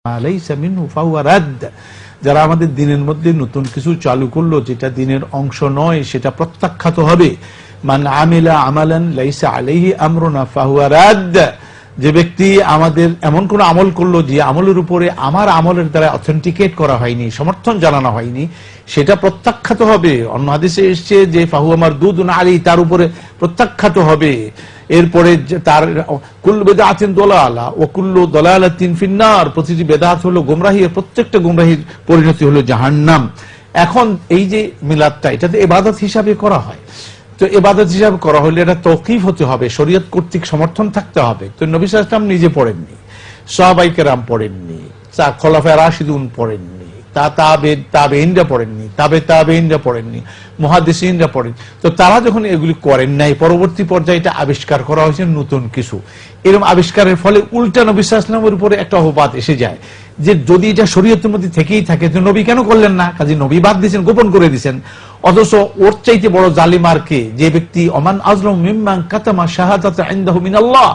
লাইসা মিনহু ফাহুয়া রাদ্দ, যারা আমাদের দিনের মধ্যে নতুন কিছু চালু করলো যেটা দিনের অংশ নয় সেটা প্রত্যাখ্যাত হবে। মান আমিলা আমালান লাইসা আলাইহি আমরুনা ফাহুয়া রাদ্দ, যে ব্যক্তি আমাদের এমন কোন আমল করলো যে আমলের উপরে আমার আমলের দ্বারা অথেন্টিকেট করা হয়নি, সমর্থন জানানো হয়নি, সেটা প্রত্যাখ্যাত হবে। অন্য হাদিসে এসেছে যে ফাহুয়া মারদুদুন আলাইহি, তার উপরে প্রত্যাখ্যাত হবে। এরপরে তার কুল্লু বিদআতিন দালালা ওয়া কুল্লু দালালাতিন ফিন্নার, প্রতিটি বেদাত হলো গোমরাহি, প্রত্যেকটা গোমরাহির পরিণতি হলো জাহান্নাম। এখন এই যে মিলাদটা, এটা তো ইবাদত হিসাবে করা হয়, তো ইবাদত হিসাবে করা হলে এটা তৌকিফ হতে হবে, শরীয়ত কর্তৃক সমর্থন থাকতে হবে। তো নবী সাল্লাল্লাহু আলাইহি ওয়াসাল্লাম নিজে পড়েননি, সাহাবায়ে কেরাম পড়েননি, খোলাফায়ে রাশিদুন পড়েননি, তাবেঈনরা পড়েননি, তাবেঈনরা পড়েননি, মুহাদ্দিসিনরা পড়েন। তো তারা যখন এগুলি করেন নাই, পরবর্তী পর্যায়ে এটা আবিষ্কার করা হয়েছে নতুন কিছু। এরকম আবিষ্কারের ফলে উল্টা নবী সাল্লাল্লাহু আলাইহি ওয়াসাল্লামের উপরে একটা অপবাদ এসে যায় যে যদি এটা শরীয়তের মধ্যে থেকেই থাকে তো নবী কেন করলেন না? কাজে নবী বাদ দিয়েছেন, গোপন করে দিয়েছেন। অথচ ওর চাইতে বড় জালিম আর কে? যে ব্যক্তি ওমান আযলামু মিম্মান কাতামা শাহাদাতা ইনদাহু মিনাল্লাহ,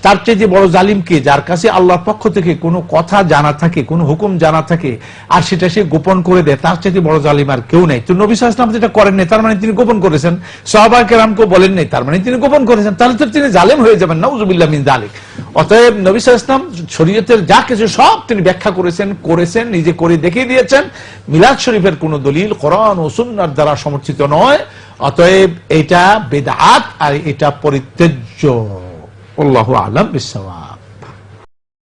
তার চাইতে বড় জালিম কে? যার কাছে আল্লাহর পক্ষ থেকে কোনো কথা জানা থাকে, কোনো হুকুম জানা থাকে আর সেটা সে গোপন করে দেয়, তার চাইতে বড় জালিম আর কেউ নেই। তো নবী সাল্লাল্লাহু আলাইহি ওয়াসাল্লাম যেটা করেন নাই তার মানে তিনি গোপন করেছেন, সাহাবায়ে কেরামকে বলেন নাই তার মানে তিনি গোপন করেছেন, তাহলে তো তিনি জালিম হয়ে যাবেন, নাউযুবিল্লাহ মিন যালিক। অতএব নবী সাল্লাল্লাহু আলাইহি ওয়াসাল্লাম শরীয়তের যা কিছু সব তিনি ব্যাখ্যা করেছেন, নিজে করে দেখিয়ে দিয়েছেন। মিলাদ শরীফের কোন দলিল কোরআন ও সুন্নাহর দ্বারা সমর্থিত নয়, অতএব এটা বিদআত আর এটা পরিত্যাজ্য। আল্লাহু আ'লাম বিস-সাওয়াব।